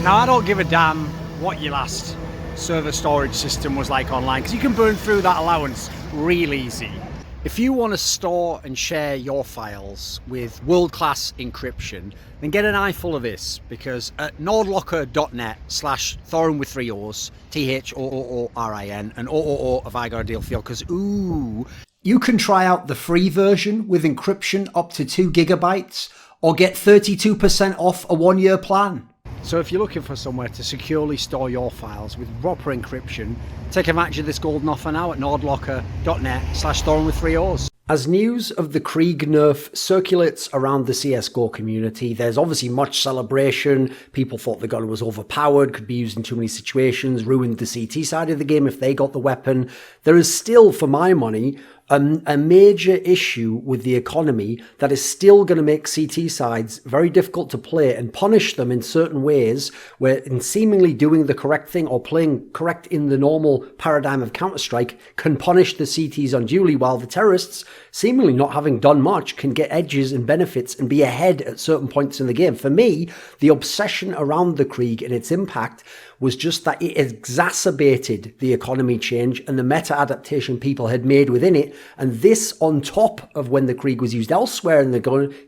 Now, I don't give a damn what your last server storage system was like online, because you can burn through that allowance real easy. If you want to store and share your files with world-class encryption, then get an eye full of this, because at NateDOhDoubleG.net/Thorin with 3 O's, THOOORIN, and OOO have I got a deal for you, because ooh, you can try out the free version with encryption up to 2 gigabytes, or get 32% off a 1-year plan. So if you're looking for somewhere to securely store your files with proper encryption, take advantage of this golden offer now at NateDOhDoubleG.net/Thorin with 3 O's. As news of the Krieg nerf circulates around the CSGO community, there's obviously much celebration. People thought the gun was overpowered, could be used in too many situations, ruined the CT side of the game if they got the weapon. There is still, for my money, a major issue with the economy that is still going to make CT sides very difficult to play and punish them in certain ways, where in seemingly doing the correct thing or playing correct in the normal paradigm of Counter-Strike can punish the CTs unduly, while the terrorists, seemingly not having done much, can get edges and benefits and be ahead at certain points in the game. For me, the obsession around the Krieg and its impact was just that it exacerbated the economy change and the meta adaptation people had made within it. And this on top of when the Krieg was used elsewhere in the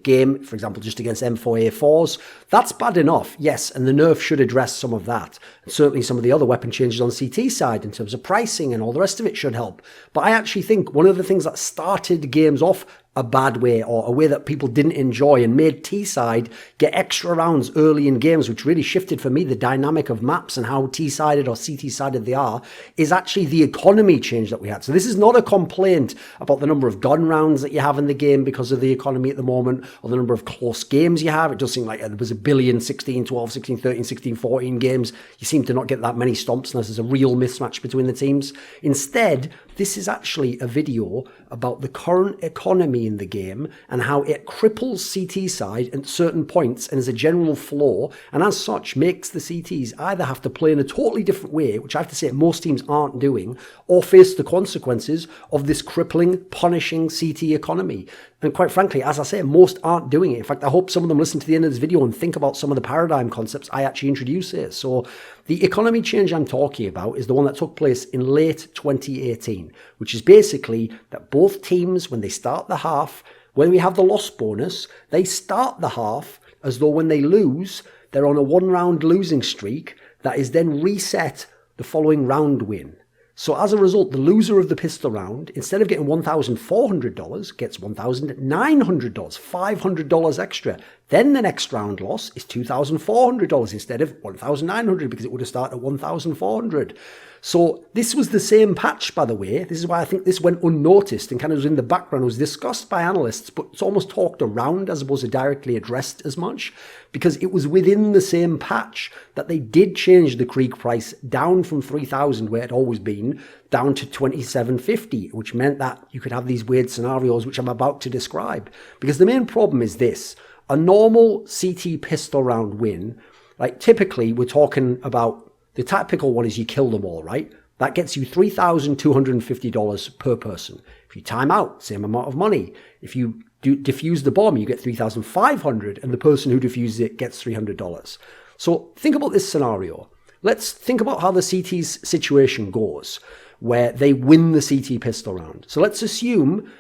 game, for example, just against M4A4s, that's bad enough, yes, and the nerf should address some of that. And certainly some of the other weapon changes on CT side in terms of pricing and all the rest of it should help. But I actually think one of the things that started games off a bad way, or a way that people didn't enjoy, and made T-side get extra rounds early in games, which really shifted for me the dynamic of maps and how T-sided or CT-sided they are, is actually the economy change that we had. So this is not a complaint about the number of gun rounds that you have in the game because of the economy at the moment, or the number of close games you have. It does seem like there was a billion 16, 12, 16, 13, 16, 14 games. You seem to not get that many stomps unless there's a real mismatch between the teams. Instead, this is actually a video about the current economy in the game and how it cripples CT side at certain points and is a general flaw, and as such makes the CTs either have to play in a totally different way, which I have to say most teams aren't doing, or face the consequences of this crippling, punishing CT economy. And quite frankly, as I say, most aren't doing it. In fact, I hope some of them listen to the end of this video and think about some of the paradigm concepts I actually introduce here. So the economy change I'm talking about is the one that took place in late 2018, which is basically that both teams, when they start the half, when we have the loss bonus, they start the half as though when they lose, they're on a 1-round losing streak that is then reset the following round win. So as a result, the loser of the pistol round, instead of getting $1,400, gets $1,900, $500 extra. Then the next round loss is $2,400 instead of $1,900, because it would have started at $1,400. So this was the same patch, by the way. This is why I think this went unnoticed and kind of was in the background. It was discussed by analysts, but it's almost talked around as opposed to directly addressed as much, because it was within the same patch that they did change the Krieg price down from 3,000, where it had always been, down to 2,750, which meant that you could have these weird scenarios, which I'm about to describe. Because the main problem is this: a normal CT pistol round win, like typically we're talking about, the typical one is you kill them all, right? That gets you $3,250 per person. If you time out, same amount of money. If you defuse the bomb, you get $3,500, and the person who defuses it gets $300. So think about this scenario. Let's think about how the CT's situation goes, where they win the CT pistol round. So let's assume,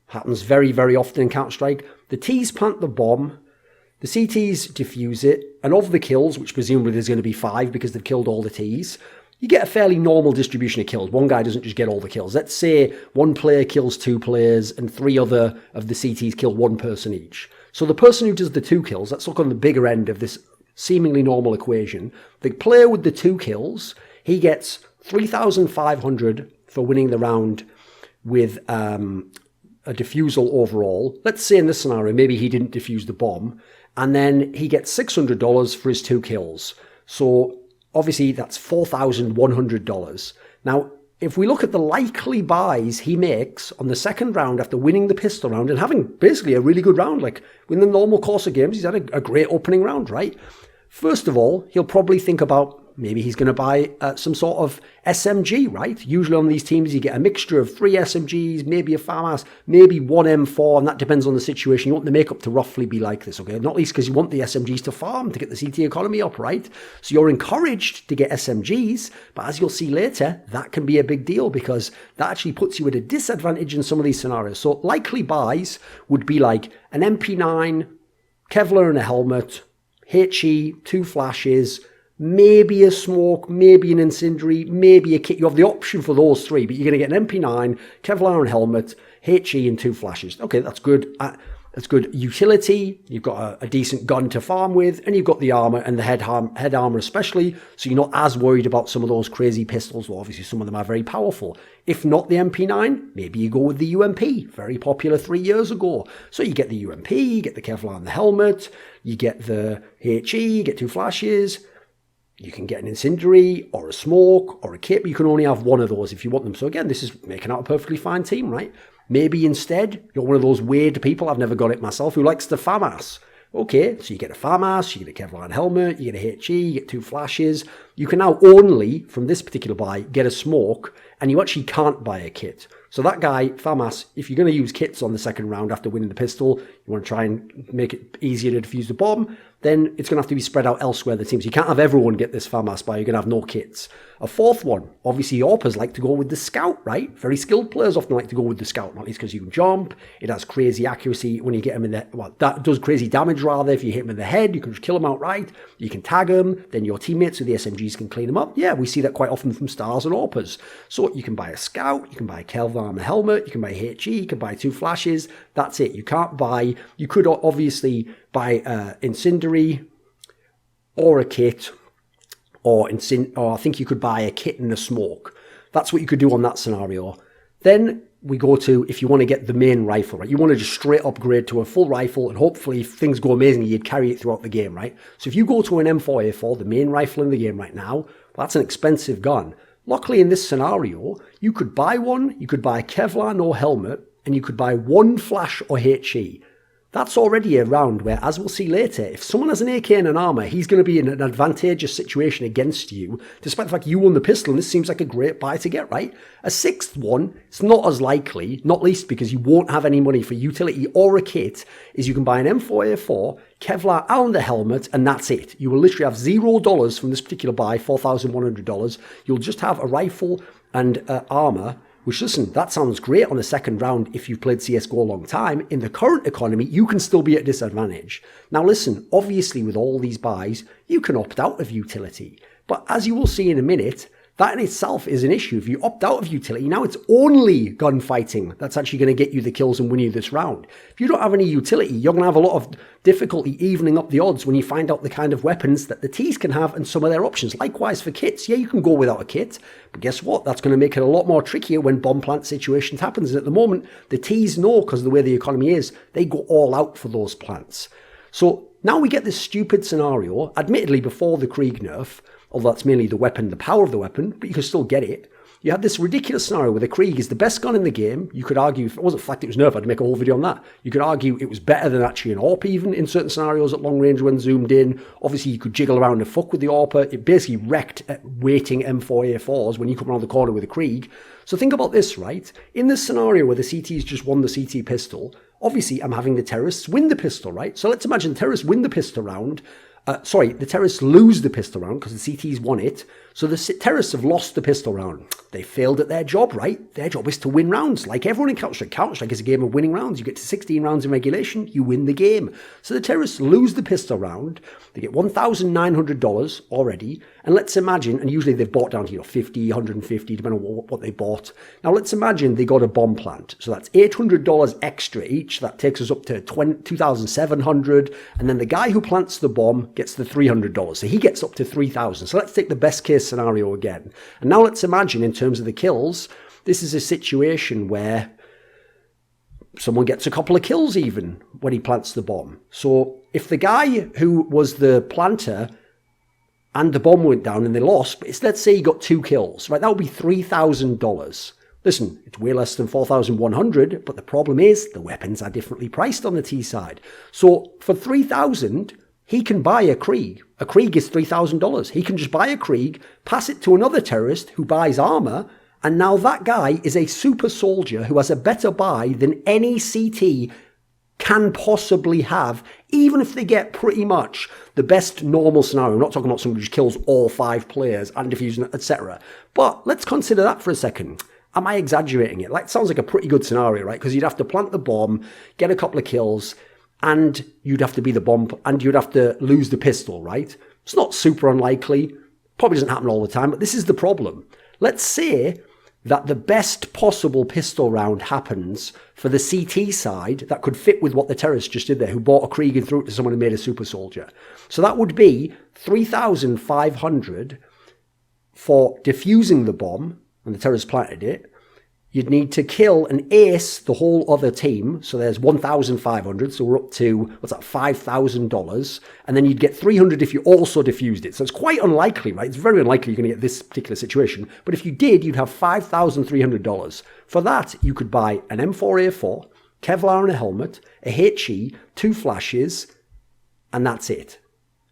happens very, very often in Counter-Strike, the T's plant the bomb, the CTs defuse it, and of the kills, which presumably there's going to be 5 because they've killed all the T's, you get a fairly normal distribution of kills. One guy doesn't just get all the kills. Let's say one player kills 2 players and 3 other of the CTs kill 1 person each. So the person who does the 2 kills, let's look on the bigger end of this seemingly normal equation. The player with the 2 kills, he gets $3,500 for winning the round with a defusal overall. Let's say in this scenario, maybe he didn't defuse the bomb, and then he gets $600 for his 2 kills. So obviously that's $4,100. Now, if we look at the likely buys he makes on the second round after winning the pistol round and having basically a really good round, like in the normal course of games, he's had a great opening round, right? First of all, he'll probably think about maybe he's going to buy some sort of SMG, right? Usually on these teams, you get a mixture of 3 SMGs, maybe a FAMAS, maybe 1 M4, and that depends on the situation. You want the makeup to roughly be like this, okay? Not least because you want the SMGs to farm to get the CT economy up, right? So you're encouraged to get SMGs, but as you'll see later, that can be a big deal because that actually puts you at a disadvantage in some of these scenarios. So likely buys would be like an MP9, Kevlar and a helmet, HE, 2 flashes, maybe a smoke, maybe an incendiary, maybe a kit. You have the option for those 3, but you're going to get an MP9, Kevlar and helmet, HE and 2 flashes. Okay, that's good. That's good utility. You've got a decent gun to farm with, and you've got the armor and the head armor especially, so you're not as worried about some of those crazy pistols. Well, obviously, some of them are very powerful. If not the MP9, maybe you go with the UMP, very popular 3 years ago. So you get the UMP, you get the Kevlar and the helmet, you get the HE, you get 2 flashes, you can get an incendiary or a smoke or a kit, but you can only have one of those if you want them. So again, this is making out a perfectly fine team, right? Maybe instead, you're one of those weird people, I've never got it myself, who likes the FAMAS. Okay, so you get a FAMAS, you get a Kevlar helmet, you get a HE, you get 2 flashes. You can now only, from this particular buy, get a smoke, and you actually can't buy a kit. So that guy, FAMAS, if you're going to use kits on the second round after winning the pistol, you want to try and make it easier to defuse the bomb, then it's going to have to be spread out elsewhere in the team. So you can't have everyone get this FAMAS buy, you're going to have no kits. A fourth one, obviously AWPers like to go with the Scout, right? Very skilled players often like to go with the Scout, not least because you can jump, it has crazy accuracy when you get them in the, well, that does crazy damage rather. If you hit them in the head, you can just kill them outright, you can tag them, then your teammates with the SMGs can clean them up. Yeah, we see that quite often from Stars and AWPers. So you can buy a Scout, you can buy a Kevlar and a helmet, you can buy a HE, you can buy 2 flashes, that's it. You can't buy, you could obviously buy incendiary or a kit, or I think you could buy a kit and a smoke. That's what you could do on that scenario. Then we go to, if you want to get the main rifle, right? You want to just straight upgrade to a full rifle, and hopefully if things go amazing, you'd carry it throughout the game, right? So if you go to an M4A4, the main rifle in the game right now, well, that's an expensive gun. Luckily in this scenario, you could buy one, you could buy a Kevlar no helmet, and you could buy 1 flash or HE. That's already a round where, as we'll see later, if someone has an AK and an armor, he's going to be in an advantageous situation against you, despite the fact you won the pistol, and this seems like a great buy to get, right? A 6th one, it's not as likely, not least because you won't have any money for utility or a kit, is you can buy an M4A4, Kevlar and the helmet, and that's it. You will literally have $0 from this particular buy, $4,100. You'll just have a rifle and armor, which, listen, that sounds great on the second round if you've played CSGO a long time. In the current economy, you can still be at disadvantage. Now, listen, obviously with all these buys, you can opt out of utility. But as you will see in a minute, that in itself is an issue. If you opt out of utility, now it's only gunfighting that's actually going to get you the kills and win you this round. If you don't have any utility, you're going to have a lot of difficulty evening up the odds when you find out the kind of weapons that the Ts can have and some of their options. Likewise for kits. Yeah, you can go without a kit, but guess what? That's going to make it a lot more trickier when bomb plant situations happens. And at the moment, the Ts know, because of the way the economy is, they go all out for those plants. So now we get this stupid scenario, admittedly before the Krieg nerf, although that's mainly the weapon, the power of the weapon, but you can still get it. You have this ridiculous scenario where the Krieg is the best gun in the game. You could argue, if it wasn't the fact it was nerf, I'd make a whole video on that. You could argue it was better than actually an AWP even in certain scenarios at long range when zoomed in. Obviously, you could jiggle around and fuck with the AWP. It basically wrecked at waiting M4A4s when you come around the corner with a Krieg. So think about this, right? In this scenario where the CT's just won the CT pistol, obviously I'm having the terrorists win the pistol, right? So let's imagine the terrorists win the pistol round. The terrorists lose the pistol round because the CTs won it. So the terrorists have lost the pistol round. They failed at their job, right? Their job is to win rounds. Like everyone in Counter-Strike. Counter-Strike is a game of winning rounds. You get to 16 rounds in regulation, you win the game. So the terrorists lose the pistol round. They get $1,900 already. And let's imagine, and usually they've bought down to, $50, $150, depending on what they bought. Now let's imagine they got a bomb plant. So that's $800 extra each. That takes us up to $2,700. And then the guy who plants the bomb gets the $300. So he gets up to $3,000. So let's take the best case scenario again. And now let's imagine in terms of the kills, this is a situation where someone gets a couple of kills even when he plants the bomb. So if the guy who was the planter and the bomb went down and they lost, but let's say he got 2 kills, right? That would be $3,000. Listen, it's way less than 4,100, but the problem is the weapons are differently priced on the T side. So for 3,000, he can buy a Krieg. A Krieg is $3,000. He can just buy a Krieg, pass it to another terrorist who buys armor, and now that guy is a super soldier who has a better buy than any CT can possibly have, even if they get pretty much the best normal scenario. I'm not talking about someone who just kills all 5 players and diffusion, etc. But let's consider that for a second. Am I exaggerating it? Like, it sounds like a pretty good scenario, right? Because you'd have to plant the bomb, get a couple of kills, and you'd have to be the bomb, and you'd have to lose the pistol, right? It's not super unlikely. Probably doesn't happen all the time, but this is the problem. Let's say that the best possible pistol round happens for the CT side that could fit with what the terrorist just did there, who bought a Krieg and threw it to someone who made a super soldier. So that would be 3,500 for defusing the bomb, and the terrorist planted it. You'd need to kill and ace the whole other team. So there's 1,500. So we're up to, what's that, $5,000. And then you'd get 300 if you also defused it. So it's quite unlikely, right? It's very unlikely you're going to get this particular situation. But if you did, you'd have $5,300. For that, you could buy an M4A4, Kevlar and a helmet, a HE, 2 flashes, and that's it.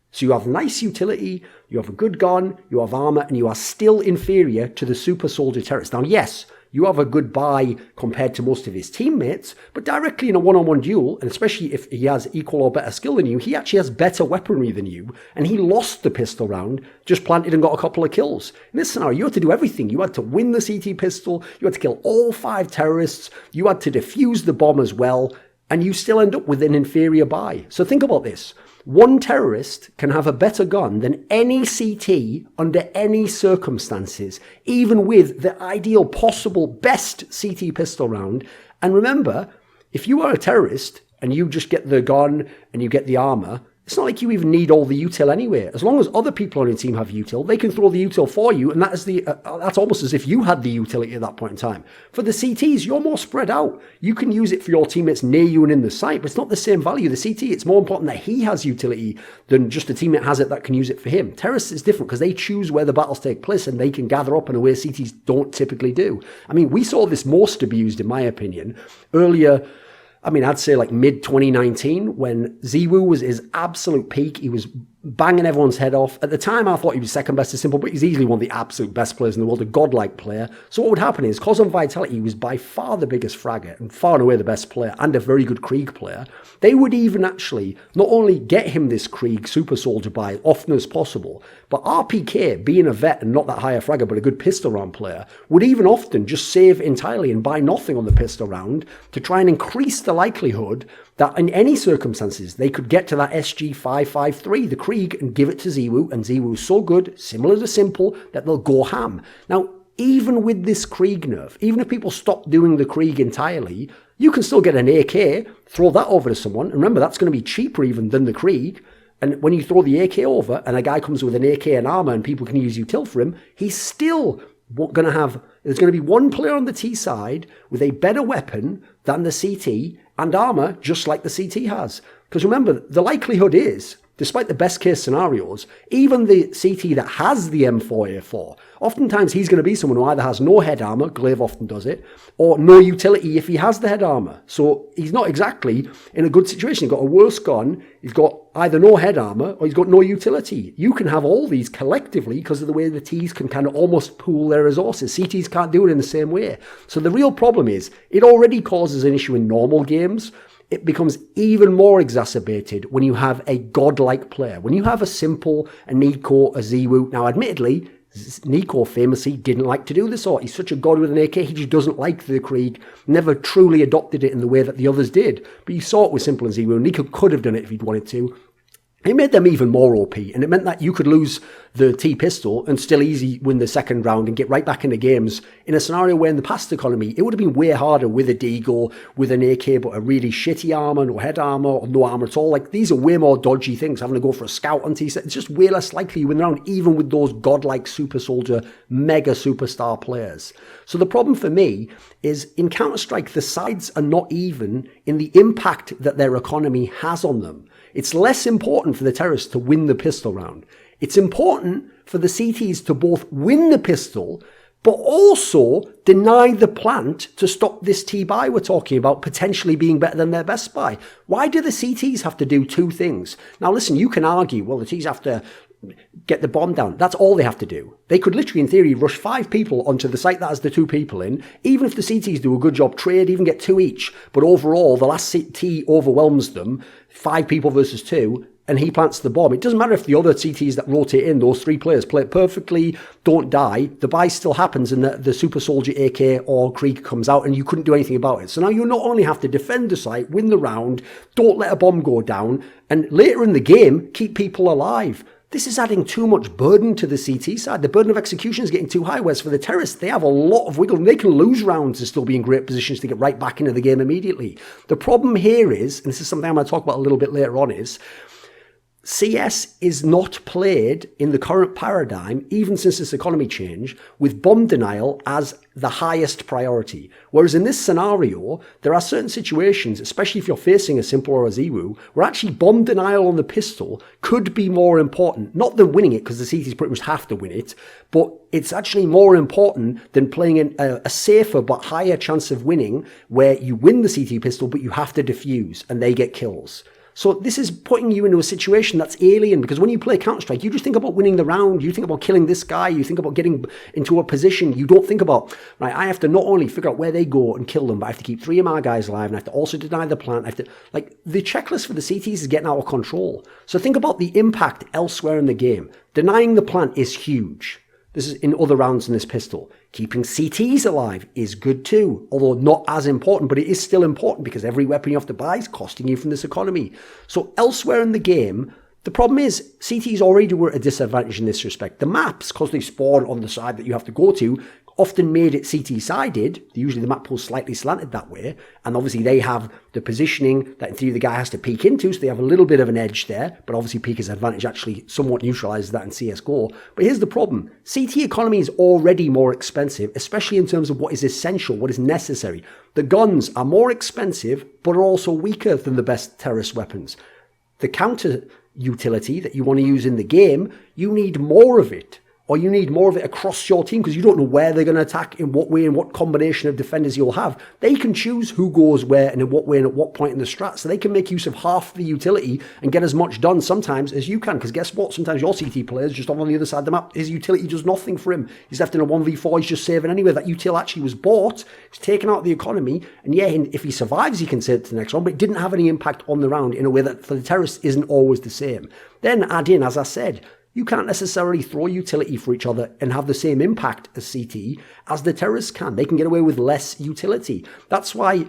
So you have nice utility, you have a good gun, you have armor, and you are still inferior to the super soldier terrorist. Now, yes, you have a good buy compared to most of his teammates, but directly in a one-on-one duel, and especially if he has equal or better skill than you, he actually has better weaponry than you, and he lost the pistol round, just planted and got a couple of kills. In this scenario, you had to do everything. You had to win the CT pistol, you had to kill all 5 terrorists, you had to defuse the bomb as well, and you still end up with an inferior buy. So think about this. One terrorist can have a better gun than any CT under any circumstances, even with the ideal possible best CT pistol round. And remember, if you are a terrorist and you just get the gun and you get the armor, it's not like you even need all the util anyway. As long as other people on your team have util, they can throw the util for you, and that is that's almost as if you had the utility at that point in time. For the CTs, you're more spread out. You can use it for your teammates near you and in the site, but it's not the same value. The CT, it's more important that he has utility than just a teammate has it that can use it for him. Terrorists is different because they choose where the battles take place and they can gather up in a way CTs don't typically do. I mean, we saw this most abused, in my opinion, earlier. I mean, I'd say like mid-2019 when Ziwu was his absolute peak. He was banging everyone's head off. At the time, I thought he was second best to Simple, but he's easily one of the absolute best players in the world, a godlike player. So what would happen is, because on Vitality, he was by far the biggest fragger and far and away the best player and a very good Krieg player. They would even actually not only get him this Krieg super soldier buy as often as possible, but RPK, being a vet and not that high a fragger, but a good pistol round player, would even often just save entirely and buy nothing on the pistol round to try and increase the likelihood that in any circumstances they could get to that SG553, the Krieg, and give it to Ziwu, and Ziwu's so good, similar to Simple, that they'll go ham. Now, even with this Krieg nerf, even if people stop doing the Krieg entirely, you can still get an AK, throw that over to someone, and remember, that's going to be cheaper even than the Krieg. And when you throw the AK over and a guy comes with an AK and armor and people can use util for him, he's still going to have, there's going to be one player on the T side with a better weapon than the CT and armor, just like the CT has. Because remember, the likelihood is, despite the best case scenarios, even the CT that has the M4A4, oftentimes he's going to be someone who either has no head armor, Glaive often does it, or no utility if he has the head armor. So he's not exactly in a good situation. He's got a worse gun, he's got either no head armor or he's got no utility. You can have all these collectively because of the way the Ts can kind of almost pool their resources. CTs can't do it in the same way. So the real problem is, it already causes an issue in normal games. It becomes even more exacerbated when you have a godlike player. When you have a Simple, a Nico, a Ziwu. Now, admittedly, Nico famously didn't like to do this sort. He's such a god with an AK, he just doesn't like the Krieg, never truly adopted it in the way that the others did. But you saw it with Simple and Ziwu. Nico could have done it if he'd wanted to. It made them even more OP, and it meant that you could lose the T-pistol and still easy win the second round and get right back into games in a scenario where in the past economy, it would have been way harder with a Deagle, with an AK, but a really shitty armor, no head armor, or no armor at all. Like, these are way more dodgy things, having to go for a scout on T-set. It's just way less likely you win the round, even with those godlike super soldier, mega superstar players. So the problem for me is, in Counter-Strike, the sides are not even in the impact that their economy has on them. It's less important for the terrorists to win the pistol round. It's important for the CTs to both win the pistol, but also deny the plant to stop this T-buy we're talking about potentially being better than their best buy. Why do the CTs have to do two things? Now listen, you can argue, well, the Ts have to get the bomb down. That's all they have to do. They could literally, in theory, rush 5 people onto the site that has the 2 people in. Even if the CTs do a good job, trade, even get 2 each. But overall, the last CT overwhelms them, 5 people versus 2, and he plants the bomb. It doesn't matter if the other CTs that rotate in, those 3 players, play it perfectly, don't die, the buy still happens and the Super Soldier AK or Krieg comes out and you couldn't do anything about it. So now you not only have to defend the site, win the round, don't let a bomb go down, and later in the game, keep people alive. This is adding too much burden to the CT side. The burden of execution is getting too high, whereas for the terrorists, they have a lot of wiggle room. They can lose rounds and still be in great positions to get right back into the game immediately. The problem here is, and this is something I'm going to talk about a little bit later on, is CS is not played in the current paradigm, even since this economy change, with bomb denial as the highest priority. Whereas in this scenario, there are certain situations, especially if you're facing a Simple or a Ziwu, where actually bomb denial on the pistol could be more important. Not than winning it, because the CTs pretty much have to win it, but it's actually more important than playing a safer but higher chance of winning, where you win the CT pistol, but you have to defuse, and they get kills. So this is putting you into a situation that's alien, because when you play Counter-Strike, you just think about winning the round, you think about killing this guy, you think about getting into a position, you don't think about, right, I have to not only figure out where they go and kill them, but I have to keep 3 of my guys alive, and I have to also deny the plant, I have to, like, the checklist for the CTs is getting out of control. So think about the impact elsewhere in the game. Denying the plant is huge. This is in other rounds in this pistol. Keeping CTs alive is good too, although not as important, but it is still important because every weapon you have to buy is costing you from this economy. So elsewhere in the game, the problem is CTs already were at a disadvantage in this respect. The maps, because they spawn on the side that you have to go to, often made it CT-sided. Usually the map pool's slightly slanted that way, and obviously they have the positioning that in theory the guy has to peek into, so they have a little bit of an edge there, but obviously Peeker's advantage actually somewhat neutralizes that in CSGO. But here's the problem. CT economy is already more expensive, especially in terms of what is essential, what is necessary. The guns are more expensive, but are also weaker than the best terrorist weapons. The counter utility that you want to use in the game, you need more of it. Or you need more of it across your team because you don't know where they're going to attack, in what way, and what combination of defenders you'll have. They can choose who goes where and in what way and at what point in the strat. So they can make use of half the utility and get as much done sometimes as you can. Because guess what? Sometimes your CT player is just on the other side of the map. His utility does nothing for him. He's left in a 1v4. He's just saving anyway. That util actually was bought. It's taken out of the economy. And yeah, if he survives, he can save it to the next round. But it didn't have any impact on the round in a way that for the terrorists isn't always the same. Then add in, as I said, you can't necessarily throw utility for each other and have the same impact as CT as the terrorists can. They can get away with less utility. That's why,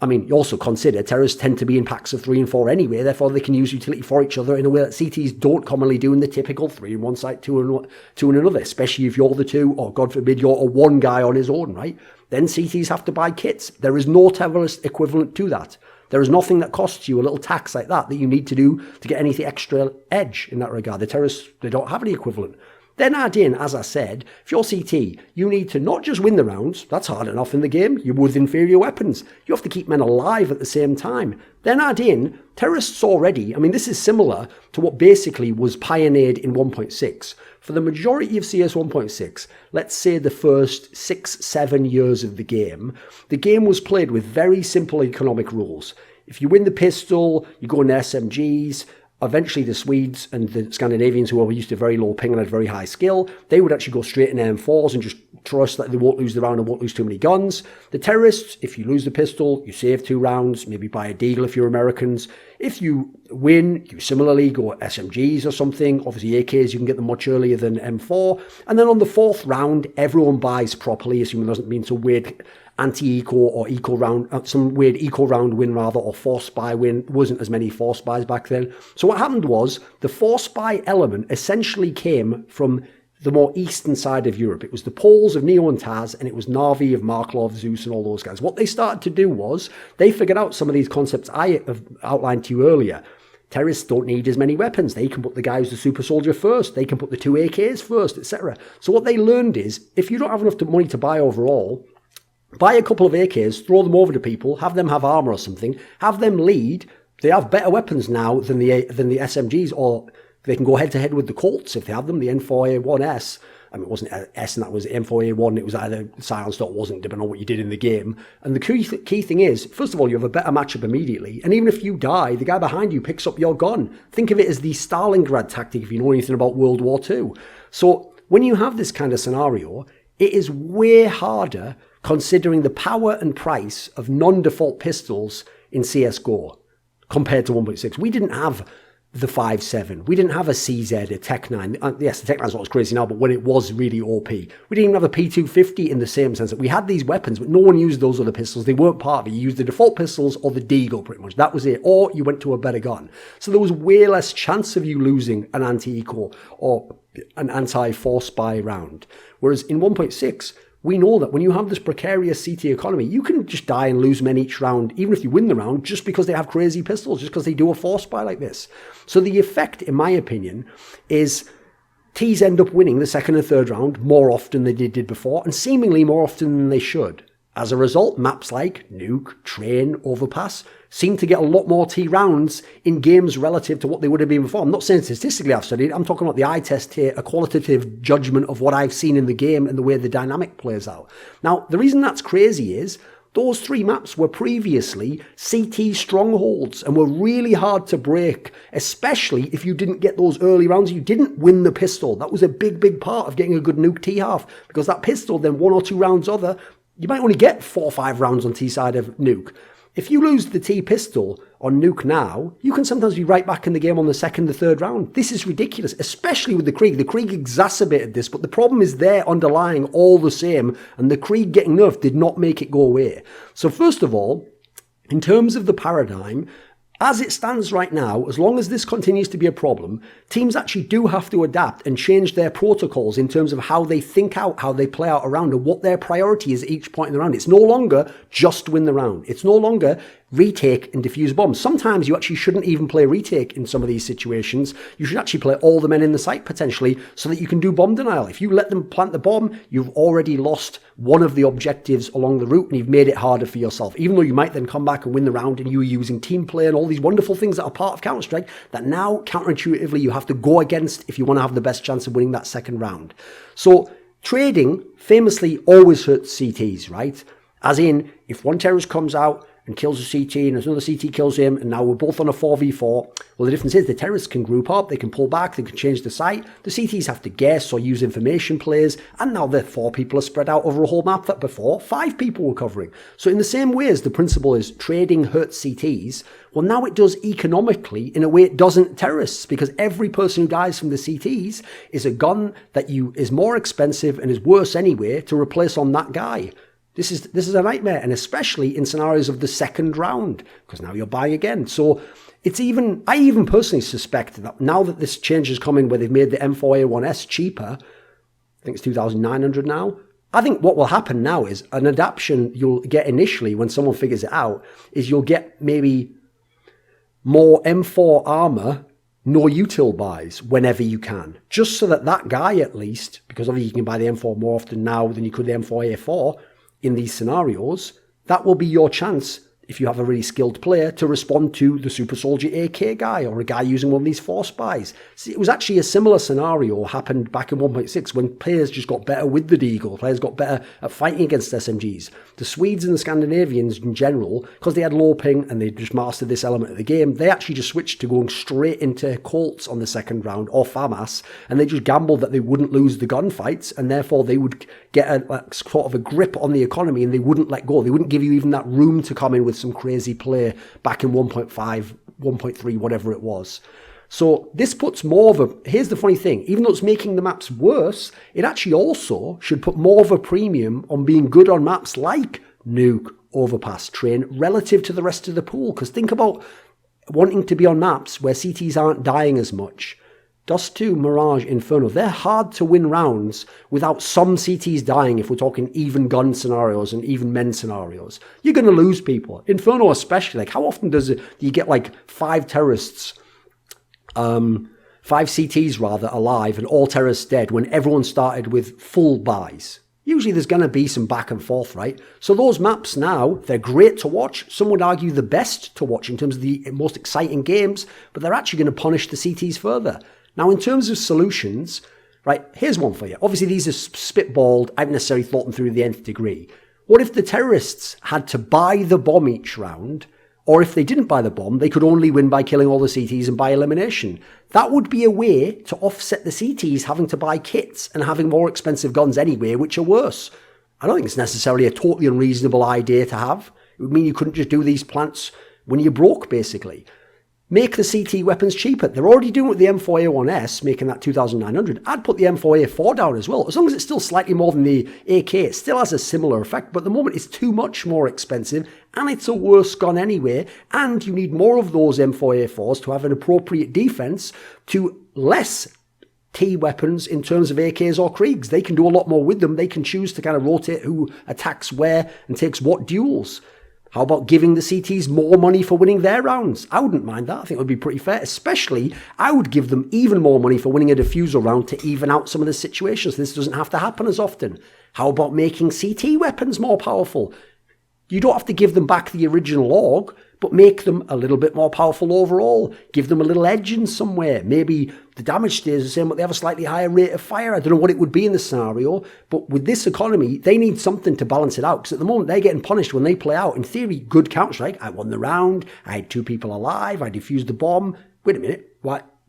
I mean, you also consider terrorists tend to be in packs of 3 and 4 anyway, therefore they can use utility for each other in a way that CTs don't commonly do in the typical 3 in one site, 2 in another, especially if you're the 2, or God forbid, you're a 1 guy on his own, right? Then CTs have to buy kits. There is no terrorist equivalent to that. There is nothing that costs you a little tax like that you need to do to get anything extra edge in that regard. The terrorists, they don't have any equivalent. Then add in, as I said, if you're CT, you need to not just win the rounds, that's hard enough in the game, you're with inferior weapons. You have to keep men alive at the same time. Then add in, terrorists already, I mean, this is similar to what basically was pioneered in 1.6. For the majority of CS 1.6, let's say the first 6-7 years of the game was played with very simple economic rules. If you win the pistol, you go into SMGs. Eventually the Swedes and the Scandinavians, who were used to very low ping and had very high skill, they would actually go straight in M4s and just trust that they won't lose the round and won't lose too many guns. The terrorists, if you lose the pistol, you save 2 rounds, maybe buy a deagle if you're Americans. If you win, you similarly go SMGs or something. Obviously AKs, you can get them much earlier than M4. And then on the 4th round, everyone buys properly, assuming there doesn't mean some weird anti-eco or eco round, some weird eco round win rather, or force buy win. Wasn't as many force buys back then. So what happened was the force buy element essentially came from the more eastern side of Europe. It was the Poles of Neo and Taz, and it was Narvi of Marklov, Zeus, and all those guys. What they started to do was they figured out some of these concepts I have outlined to you earlier. Terrorists don't need as many weapons. They can put the guy who's the super soldier first. They can put the 2 AKs first, etc. So what they learned is, if you don't have enough money to buy overall, buy a couple of AKs, throw them over to people, have them have armor or something, have them lead. They have better weapons now than the SMGs, or they can go head to head with the Colts if they have them, the N4A1S. I mean, it wasn't S and that was M4A1. It was either silenced or it wasn't, depending on what you did in the game. And the key thing is, first of all, you have a better matchup immediately. And even if you die, the guy behind you picks up your gun. Think of it as the Stalingrad tactic if you know anything about World War II. So when you have this kind of scenario, it is way harder considering the power and price of non-default pistols in CSGO compared to 1.6. We didn't have the 5.7. We didn't have a CZ, a Tech 9. Yes, the Tech 9's not as crazy now, but when it was really OP. We didn't even have a P250 in the same sense that we had these weapons, but no one used those other pistols. They weren't part of it. You used the default pistols or the Deagle pretty much. That was it. Or you went to a better gun. So there was way less chance of you losing an anti-eco or an anti-force spy round. Whereas in 1.6, we know that when you have this precarious CT economy, you can just die and lose men each round, even if you win the round, just because they have crazy pistols, just because they do a force buy like this. So the effect, in my opinion, is Ts end up winning the second and third round more often than they did before, and seemingly more often than they should. As a result, maps like Nuke, Train, Overpass seem to get a lot more T rounds in games relative to what they would have been before. I'm not saying statistically I've studied, I'm talking about the eye test here, a qualitative judgment of what I've seen in the game and the way the dynamic plays out. Now, the reason that's crazy is those three maps were previously CT strongholds and were really hard to break, especially if you didn't get those early rounds. You didn't win the pistol. That was a big part of getting a good Nuke T half, because that pistol, then 1 or 2 rounds other, you might only get 4 or 5 rounds on T side of Nuke. If you lose the T pistol on Nuke now, you can sometimes be right back in the game on the second, the third round. This is ridiculous, especially with the Krieg. The Krieg exacerbated this, but the problem is there underlying all the same, and the Krieg getting nerfed did not make it go away. So first of all, in terms of the paradigm, as it stands right now, as long as this continues to be a problem, teams actually do have to adapt and change their protocols in terms of how they think out, how they play out a round, and what their priority is at each point in the round. It's no longer just win the round. It's no longer retake and defuse bombs. Sometimes you actually shouldn't even play retake in some of these situations. You should actually play all the men in the site potentially so that you can do bomb denial. If you let them plant the bomb, you've already lost one of the objectives along the route and you've made it harder for yourself, even though you might then come back and win the round and you were using team play and all these wonderful things that are part of Counter-Strike that now counterintuitively you have to go against if you want to have the best chance of winning that second round. So trading famously always hurts CTs, right? As in, if one terrorist comes out and kills a CT and another CT kills him and now we're both on a 4v4, well, the difference is the terrorists can group up, they can pull back, they can change the site, the CTs have to guess or use information plays, and now the 4 people are spread out over a whole map that before 5 people were covering. So in the same way as the principle is trading hurts CTs, well, now it does economically in a way it doesn't terrorists, because every person who dies from the CTs is a gun that is more expensive and is worse anyway to replace on that guy. This is a nightmare, and especially in scenarios of the second round, because now you're buying again. So I even personally suspect that now that this change has come in where they've made the M4A1S cheaper, I think it's 2,900 now, I think what will happen now is an adaptation you'll get initially when someone figures it out is you'll get maybe more M4 armor, no util buys whenever you can, just so that guy at least, because obviously you can buy the M4 more often now than you could the M4A4, in these scenarios, that will be your chance, if you have a really skilled player, to respond to the Super Soldier AK guy or a guy using one of these force buys. See, it was actually a similar scenario happened back in 1.6 when players just got better with the Deagle. Players got better at fighting against SMGs. The Swedes and the Scandinavians in general, because they had low ping and they just mastered this element of the game, they actually just switched to going straight into Colts on the second round or FAMAS, and they just gambled that they wouldn't lose the gunfights and therefore they would get a sort of a grip on the economy and they wouldn't let go. They wouldn't give you even that room to come in with some crazy play back in 1.5, 1.3, whatever it was. So this puts more of a, here's the funny thing, even though it's making the maps worse, it actually also should put more of a premium on being good on maps like Nuke, Overpass, Train, relative to the rest of the pool. Because think about wanting to be on maps where CTs aren't dying as much. Dust 2, Mirage, Inferno, they're hard to win rounds without some CTs dying if we're talking even gun scenarios and even men scenarios. You're going to lose people. Inferno especially, like how often do you get like 5 terrorists, 5 CTs rather, alive and all terrorists dead when everyone started with full buys? Usually there's going to be some back and forth, right? So those maps now, they're great to watch. Some would argue the best to watch in terms of the most exciting games, but they're actually going to punish the CTs further. Now, in terms of solutions, Right, here's one for you. Obviously, these are spitballed. I haven't necessarily thought them through to the nth degree. What if the terrorists had to buy the bomb each round, or if they didn't buy the bomb, they could only win by killing all the CTs and by elimination? That would be a way to offset the CTs having to buy kits and having more expensive guns anyway, which are worse. I don't think it's necessarily a totally unreasonable idea to have. It would mean you couldn't just do these plants when you're broke, basically. Make the CT weapons cheaper. They're already doing it with the M4A1S, making that 2,900. I'd put the M4A4 down as well. As long as it's still slightly more than the AK, it still has a similar effect. But at the moment, it's too much more expensive, and it's a worse gun anyway. And you need more of those M4A4s to have an appropriate defense to less T weapons in terms of AKs or Kriegs. They can do a lot more with them. They can choose to kind of rotate who attacks where and takes what duels. How about giving the CTs more money for winning their rounds? I wouldn't mind that. I think it would be pretty fair. Especially, I would give them even more money for winning a diffusal round to even out some of the situations. This doesn't have to happen as often. How about making CT weapons more powerful? You don't have to give them back the original AUG, but make them a little bit more powerful overall. Give them a little edge in somewhere. Maybe the damage stays the same, but they have a slightly higher rate of fire. I don't know what it would be in the scenario, but with this economy, they need something to balance it out, because at the moment, they're getting punished when they play out. In theory, good Counter-Strike. I won the round. I had 2 people alive. I defused the bomb. Wait a minute.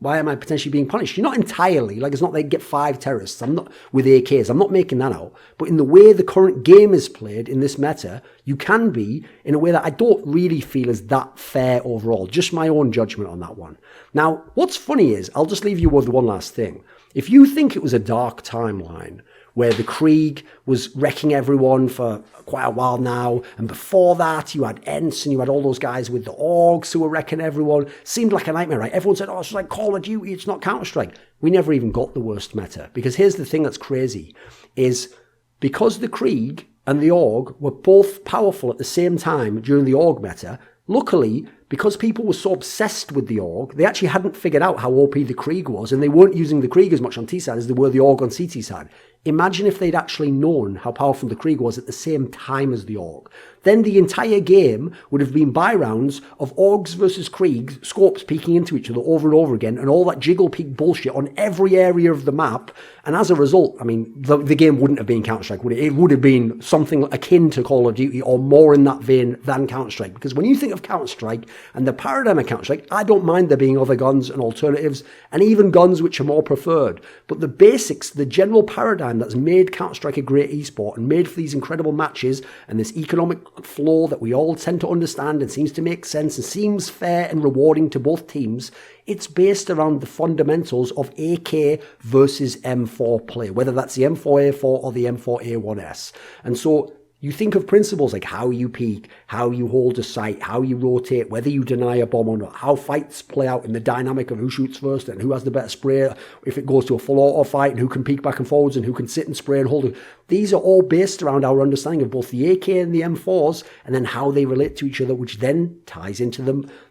Why am I potentially being punished? You're not entirely, like it's not they get 5 terrorists. I'm not with AKs. I'm not making that out. But in the way the current game is played in this meta, you can be in a way that I don't really feel is that fair overall. Just my own judgment on that one. Now, what's funny is, I'll just leave you with one last thing. If you think it was a dark timeline where the Krieg was wrecking everyone for quite a while now, and before that you had Ents and you had all those guys with the AUGs who were wrecking everyone, seemed like a nightmare, right? Everyone said, oh, it's like Call of Duty, it's not Counter-Strike. We never even got the worst meta, because here's the thing that's crazy, is because the Krieg and the AUG were both powerful at the same time during the AUG meta, luckily, because people were so obsessed with the AUG, they actually hadn't figured out how OP the Krieg was, and they weren't using the Krieg as much on T side as they were the AUG on CT side. Imagine if they'd actually known how powerful the Krieg was at the same time as the AUG. Then the entire game would have been buy rounds of AUGs versus Kriegs, scopes peeking into each other over and over again, and all that jiggle peek bullshit on every area of the map. And as a result, I mean, the game wouldn't have been Counter-Strike, would it? It would have been something akin to Call of Duty or more in that vein than Counter-Strike. Because when you think of Counter-Strike and the paradigm of Counter-Strike, I don't mind there being other guns and alternatives, and even guns which are more preferred. But the basics, the general paradigm that's made Counter-Strike a great esport and made for these incredible matches and this economic flow that we all tend to understand and seems to make sense and seems fair and rewarding to both teams, it's based around the fundamentals of AK versus M4 play, whether that's the M4A4 or the M4A1S. And so you think of principles like how you peek, how you hold a site, how you rotate, whether you deny a bomb or not, how fights play out in the dynamic of who shoots first and who has the better spray, if it goes to a full auto fight, and who can peek back and forwards and who can sit and spray and hold it. These are all based around our understanding of both the AK and the M4s, and then how they relate to each other, which then ties into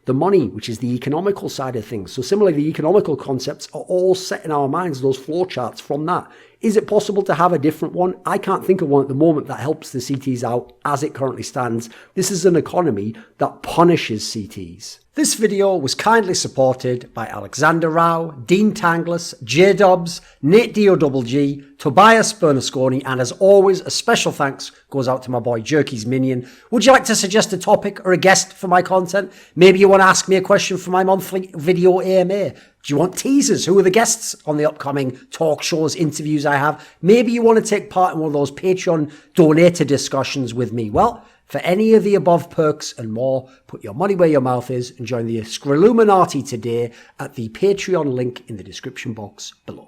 the money, which is the economical side of things. So similarly, the economical concepts are all set in our minds, those flow charts from that. Is it possible to have a different one? I can't think of one at the moment that helps the CTs out as it currently stands. This is an economy that punishes CTs. This video was kindly supported by Alexander Rao, Dean Tanglis, JDubs, NateDOhDoubleG, Tobias Bernasconi, and as always, a special thanks goes out to my boy Jerky's Minion. Would you like to suggest a topic or a guest for my content? Maybe you want to ask me a question for my monthly video AMA. Do you want teasers? Who are the guests on the upcoming talk shows, interviews I have? Maybe you want to take part in one of those Patreon donator discussions with me. Well, for any of the above perks and more, put your money where your mouth is and join the Scrilluminati today at the Patreon link in the description box below.